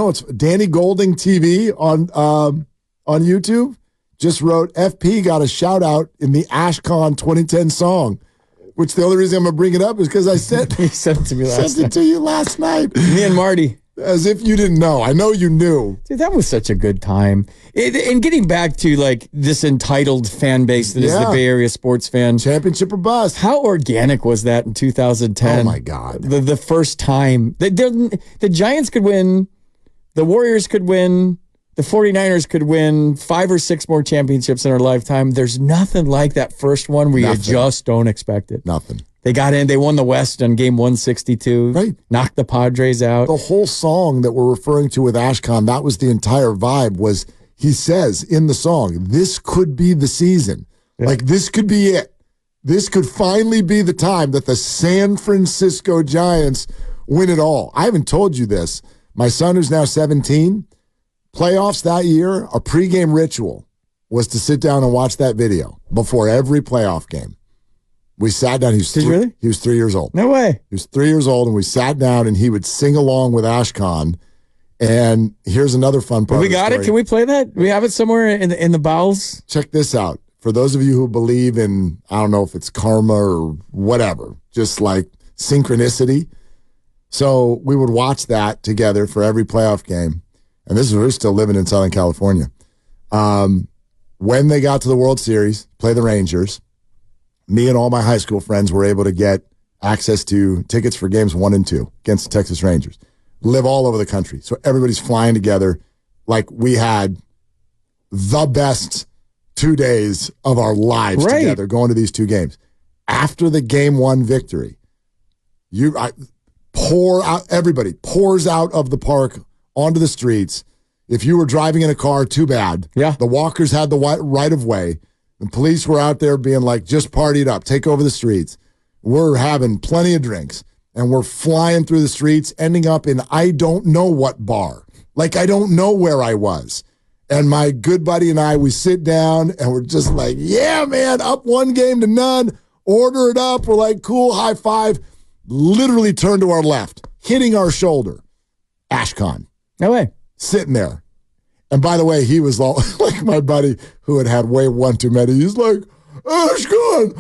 know, it's Danny Golding TV on YouTube just wrote, FP got a shout out in the AshCon 2010 song, which the only reason I'm going to bring it up is because I sent He sent it to me sent it to you last night. Me and Marty. As if you didn't know. I know you knew. Dude, that was such a good time. And getting back to like this entitled fan base that is the Bay Area sports fan. Championship or bust. How organic was that in 2010? Oh, my God. The first time. The Giants could win. The Warriors could win. The 49ers could win 5 or 6 more championships in our lifetime. There's nothing like that first one where you just don't expect it. Nothing. They got in. They won the West on game 162. Right. Knocked the Padres out. The whole song that we're referring to with AshCon, that was the entire vibe, was he says in the song, this could be the season. Yeah. Like, this could be it. This could finally be the time that the San Francisco Giants win it all. I haven't told you this. My son, who's now 17, playoffs that year, a pregame ritual was to sit down and watch that video before every playoff game. We sat down. He was 3 years old. No way. He was 3 years old, and we sat down, and he would sing along with AshCon. And here's another fun part. We got it. Can we play that? We have it somewhere in the bowels. Check this out. For those of you who believe in, I don't know if it's karma or whatever, just like synchronicity. So we would watch that together for every playoff game. And we're still living in Southern California. When they got to the World Series, play the Rangers, me and all my high school friends were able to get access to tickets for games 1 and 2 against the Texas Rangers. Live all over the country. So everybody's flying together like we had the best 2 days of our lives together going to these 2 games. After the game 1 victory, everybody pours out of the park onto the streets. If you were driving in a car, too bad. Yeah. The walkers had the right of way. The police were out there being like, just party it up, take over the streets. We're having plenty of drinks, and we're flying through the streets, ending up in I don't know what bar. Like, I don't know where I was. And my good buddy and I, we sit down, and we're just like, yeah, man, up 1-0, order it up. We're like, cool, high five. Literally turn to our left, hitting our shoulder. AshCon. No way. Sitting there. And by the way, he was like my buddy who had way one too many. He's like, AshCon,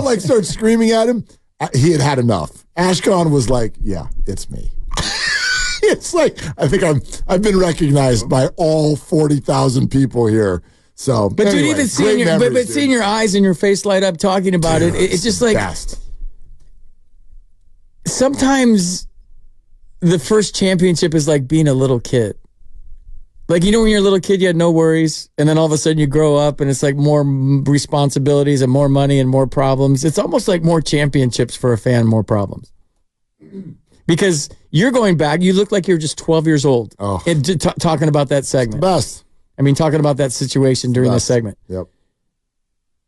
like starts screaming at him. He had enough. AshCon was like, yeah, it's me. It's like, I think I've been recognized by all 40,000 people here. So, but anyway, dude, even seeing your eyes and your face light up talking about it's just like best. Sometimes the first championship is like being a little kid. Like, you know, when you're a little kid, you had no worries, and then all of a sudden you grow up, and it's like more responsibilities and more money and more problems. It's almost like more championships for a fan, more problems. Because you're going back, you look like you're just 12 years old talking about that segment. Best. I mean, talking about that situation during the segment. Yep.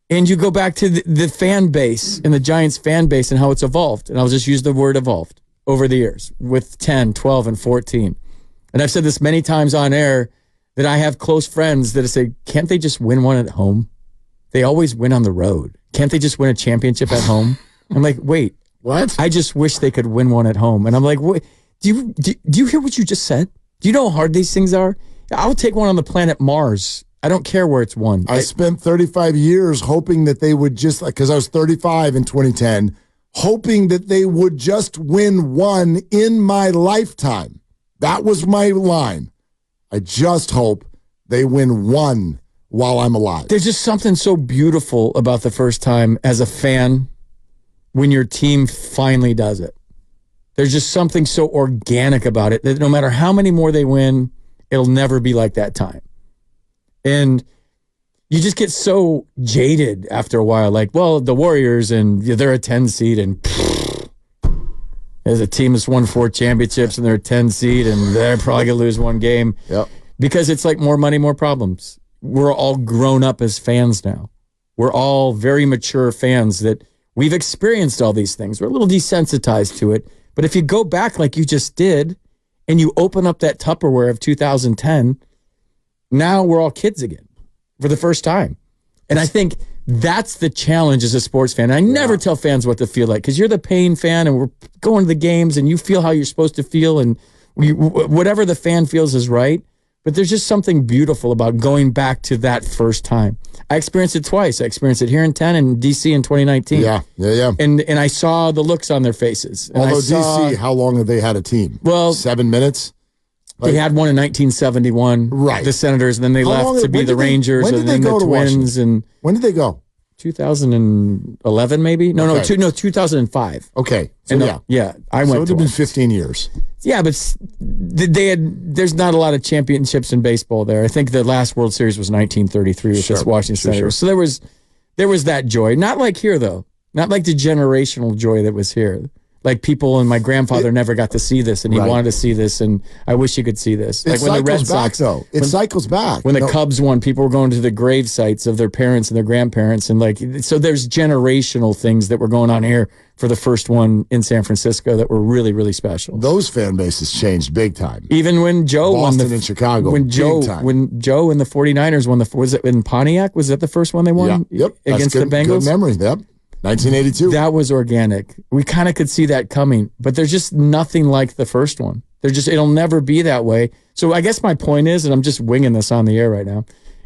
And you go back to the fan base and the Giants fan base and how it's evolved. And I'll just use the word evolved over the years with 10, 12, and 14. And I've said this many times on air that I have close friends that say, can't they just win one at home? They always win on the road. Can't they just win a championship at home? I'm like, wait. What? I just wish they could win one at home. And I'm like, wait, do you hear what you just said? Do you know how hard these things are? I'll take one on the planet Mars. I don't care where it's won. I spent 35 years hoping that they would just, because I was 35 in 2010, hoping that they would just win one in my lifetime. That was my line. I just hope they win one while I'm alive. There's just something so beautiful about the first time as a fan when your team finally does it. There's just something so organic about it that no matter how many more they win, it'll never be like that time. And you just get so jaded after a while. Like, well, the Warriors, and they're a 10 seed, and as a team that's won 4 championships and they're a 10 seed and they're probably going to lose one game. Yep. Because it's like more money, more problems. We're all grown up as fans now. We're all very mature fans that we've experienced all these things. We're a little desensitized to it. But if you go back like you just did and you open up that Tupperware of 2010, now we're all kids again for the first time. And I think that's the challenge as a sports fan. I never tell fans what to feel like because you're the paying fan and we're going to the games and you feel how you're supposed to feel and whatever the fan feels is right. But there's just something beautiful about going back to that first time. I experienced it twice. I experienced it here in 10 and DC in 2019. Yeah. And I saw the looks on their faces. And Although DC, how long have they had a team? Well, 7 minutes? They had one in 1971, right? The Senators, and then they left to be the Rangers, and then the Twins. And when did they go? 2011, maybe? No, 2005. Okay, so yeah, I went. So it would have been 15 years. Yeah, but there's not a lot of championships in baseball there. I think the last World Series was 1933 with the Washington Senators. So there was that joy. Not like here though. Not like the generational joy that was here. Like people, and my grandfather never got to see this, and he wanted to see this, and I wish he could see this. Like when the Red Sox, though, it cycles back. When the Cubs won, people were going to the grave sites of their parents and their grandparents, and so there's generational things that were going on here for the first one in San Francisco that were really, really special. Those fan bases changed big time. Even when Joe Boston and Chicago, when Joe and the 49ers won was it in Pontiac? Was that the first one they won? Yeah. Yep, against the Bengals. Good memory. Yep. 1982. That was organic. We kind of could see that coming, but there's just nothing like the first one. It'll never be that way. So I guess my point is, and I'm just winging this on the air right now,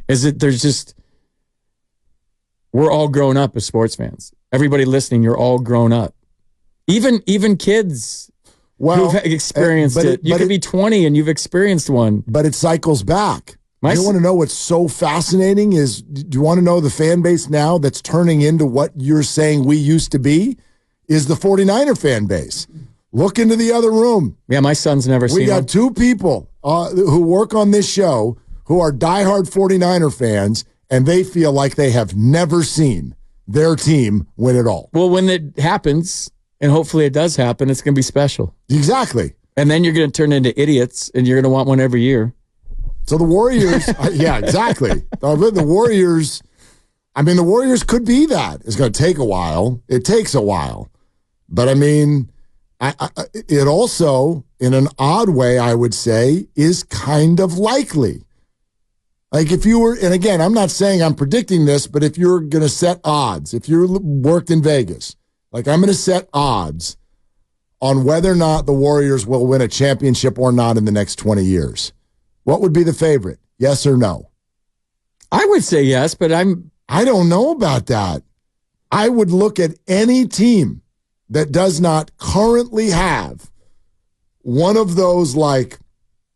is that we're all grown up as sports fans. Everybody listening, you're all grown up. Even kids who've experienced it. You could be 20 and you've experienced one. But it cycles back. You want to know what's so fascinating is, do you want to know the fan base now that's turning into what you're saying we used to be? Is the 49er fan base. Look into the other room. Yeah, my son's never seen it. We got two people who work on this show who are diehard 49er fans, and they feel like they have never seen their team win it all. Well, when it happens, and hopefully it does happen, it's going to be special. Exactly. And then you're going to turn into idiots, and you're going to want one every year. So the Warriors, yeah, exactly. The Warriors could be that. It's going to take a while. It takes a while. But, it also, in an odd way, I would say, is kind of likely. Like if you were, and again, I'm not saying I'm predicting this, but if you're going to set odds, if you worked in Vegas, like I'm going to set odds on whether or not the Warriors will win a championship or not in the next 20 years. What would be the favorite? Yes or no? I would say yes, but I don't know about that. I would look at any team that does not currently have one of those like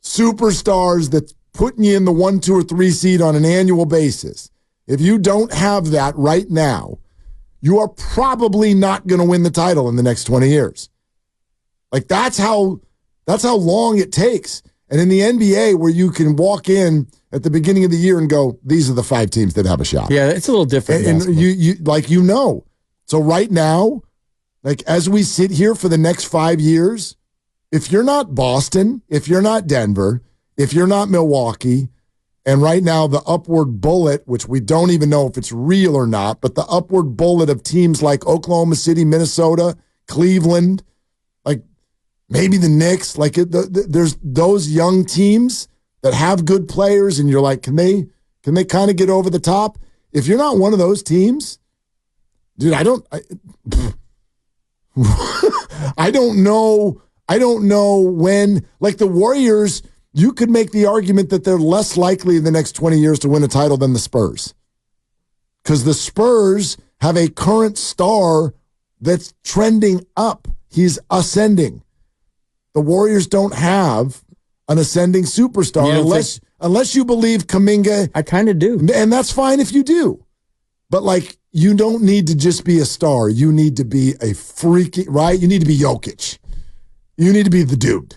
superstars that's putting you in the 1, 2, or 3 seed on an annual basis. If you don't have that right now, you are probably not going to win the title in the next 20 years. Like that's how long it takes. And in the NBA, where you can walk in at the beginning of the year and go, these are the 5 teams that have a shot. Yeah, it's a little different. And So right now, like as we sit here for the next 5 years, if you're not Boston, if you're not Denver, if you're not Milwaukee, and right now the upward bullet, which we don't even know if it's real or not, but the upward bullet of teams like Oklahoma City, Minnesota, Cleveland, like maybe the Knicks, like there's those young teams that have good players, and you're like, can they kind of get over the top? If you're not one of those teams, dude, I don't know when, like the Warriors, you could make the argument that they're less likely in the next 20 years to win a title than the Spurs. Because the Spurs have a current star that's trending up. He's ascending. The Warriors don't have an ascending superstar unless you believe Kuminga. I kind of do. And that's fine if you do. But like, you don't need to just be a star. You need to be a freaking, right? You need to be Jokic. You need to be the dude.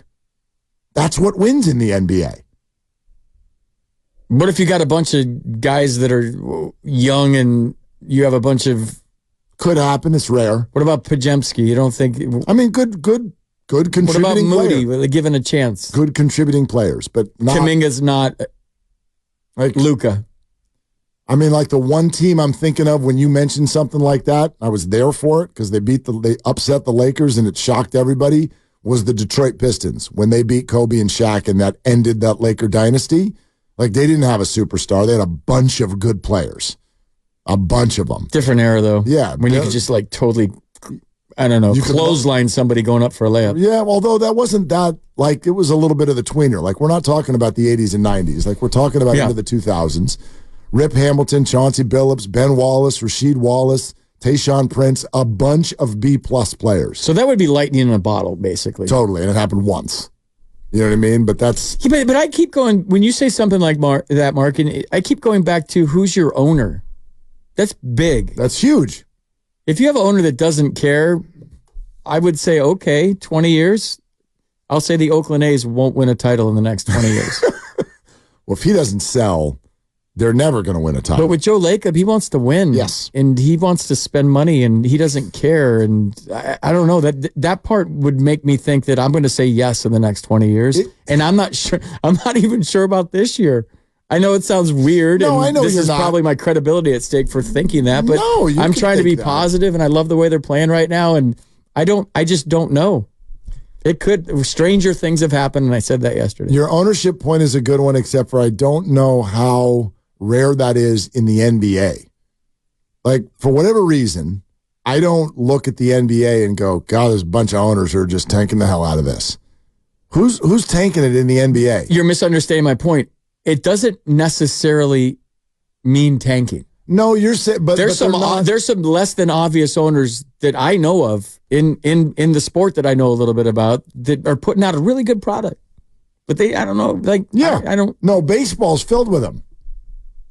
That's what wins in the NBA. What if you got a bunch of guys that are young and you have a bunch of... Could happen. It's rare. What about Pajemski? You don't think... Good contributing What about Moody? player. Given a chance? Good contributing players, but not... Kaminga's not like Luka. Like the one team I'm thinking of when you mentioned something like that, I was there for it because they upset the Lakers and it shocked everybody, was the Detroit Pistons when they beat Kobe and Shaq and that ended that Laker dynasty. Like they didn't have a superstar. They had a bunch of good players. A bunch of them. Different era though. Yeah. When you could just like totally I don't know, You could clothesline somebody going up for a layup. Yeah, although that wasn't that, like, it was a little bit of the tweener. Like, we're not talking about the 80s and 90s. Like, we're talking about into the 2000s. Rip Hamilton, Chauncey Billups, Ben Wallace, Rasheed Wallace, Tayshaun Prince, a bunch of B-plus players. So that would be lightning in a bottle, basically. Totally, and it happened once. You know what I mean? But that's... Yeah, but I keep going, when you say something like Mark, and I keep going back to who's your owner. That's big. That's huge. If you have an owner that doesn't care, I would say, okay, 20 years. I'll say the Oakland A's won't win a title in the next 20 years. Well, if he doesn't sell, they're never going to win a title. But with Joe Lacob, he wants to win. Yes. And he wants to spend money, and he doesn't care. And I don't know, that part would make me think that I'm going to say yes in the next 20 years. And I'm not sure. I'm not even sure about this year. I know it sounds weird. No, and I know this you're is not. probably my credibility at stake for thinking that. But No, you I'm can trying to think be that. positive, and I love the way they're playing right now. And I just don't know. It could, stranger things have happened, and I said that yesterday. Your ownership point is a good one, except for I don't know how rare that is in the NBA. Like, for whatever reason, I don't look at the NBA and go, God, there's a bunch of owners who are just tanking the hell out of this. Who's tanking it in the NBA? You're misunderstanding my point. It doesn't necessarily mean tanking. No, you're saying, but There's but some less than obvious owners that I know of in the sport that I know a little bit about that are putting out a really good product. But I don't know, like, yeah, I don't. No, baseball's filled with them.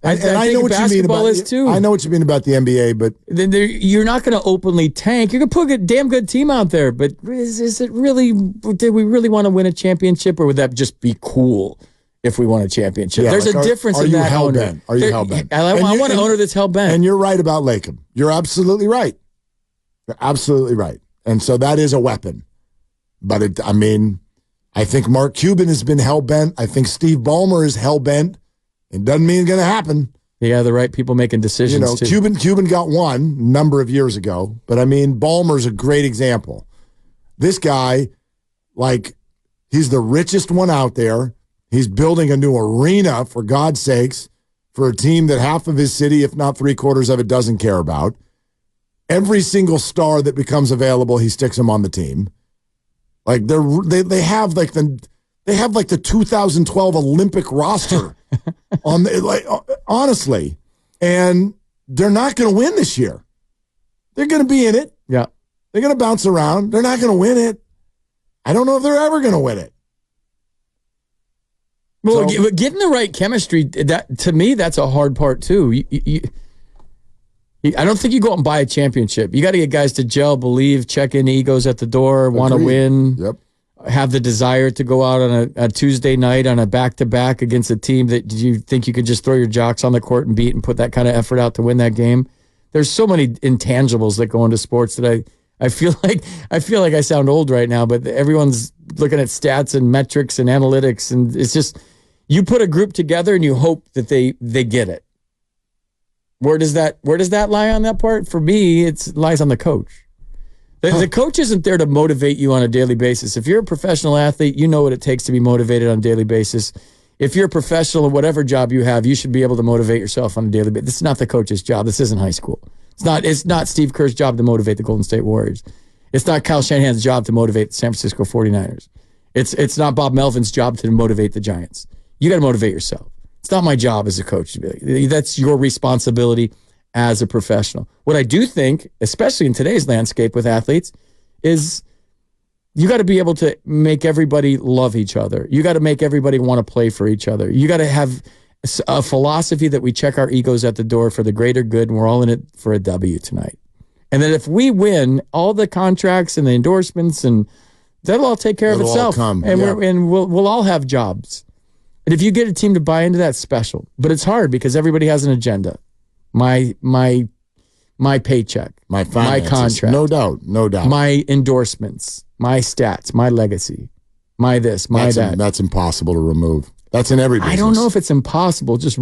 I know what you mean about is too. I know what you mean about the NBA, but you're not going to openly tank. You can put a damn good team out there, but is it really? Did we really want to win a championship, or would that just be cool if we won a championship? Yeah, There's like, a difference in that owner. Are you hell bent? I want an owner that's hell bent. And you're right about Lacob. You're absolutely right. You're absolutely right. And so that is a weapon. But I think Mark Cuban has been hell bent. I think Steve Ballmer is hell bent. It doesn't mean it's going to happen. Yeah, the right people making decisions too. Cuban got one a number of years ago, but Ballmer's a great example. This guy, like, he's the richest one out there. He's building a new arena, for God's sakes, for a team that half of his city, if not three-quarters of it, doesn't care about. Every single star that becomes available, he sticks him on the team. Like, they have the 2012 Olympic roster on honestly, and they're not going to win this year. They're going to be in it. Yeah, they're going to bounce around. They're not going to win it. I don't know if they're ever going to win it. Well, getting the right chemistry, that to me, that's a hard part too. I don't think you go out and buy a championship. You got to get guys to gel, believe, check in egos at the door, want to win. Yep. Have the desire to go out on a Tuesday night on a back-to-back against a team that you think you could just throw your jocks on the court and beat and put that kind of effort out to win that game. There's so many intangibles that go into sports that I feel like I sound old right now, but everyone's looking at stats and metrics and analytics, and it's just you put a group together and you hope that they get it. Where does that lie on that part? For me, it lies on the coach. The coach isn't there to motivate you on a daily basis. If you're a professional athlete, you know what it takes to be motivated on a daily basis. If you're a professional in whatever job you have, you should be able to motivate yourself on a daily basis. This is not the coach's job. This isn't high school. It's not Steve Kerr's job to motivate the Golden State Warriors. It's not Kyle Shanahan's job to motivate the San Francisco 49ers. It's not Bob Melvin's job to motivate the Giants. You got to motivate yourself. It's not my job as a coach to be like, that's your responsibility as a professional. What I do think, especially in today's landscape with athletes, is you got to be able to make everybody love each other. You got to make everybody want to play for each other. You got to have a philosophy that we check our egos at the door for the greater good, and we're all in it for a W tonight. And that if we win, all the contracts and the endorsements, and that'll all take care of itself. We'll all have jobs. And if you get a team to buy into that, special. But it's hard because everybody has an agenda. My paycheck, my contract, no doubt, my endorsements, my stats, my legacy, my this, my that. That's impossible to remove. That's in every business. I don't know if it's impossible. Just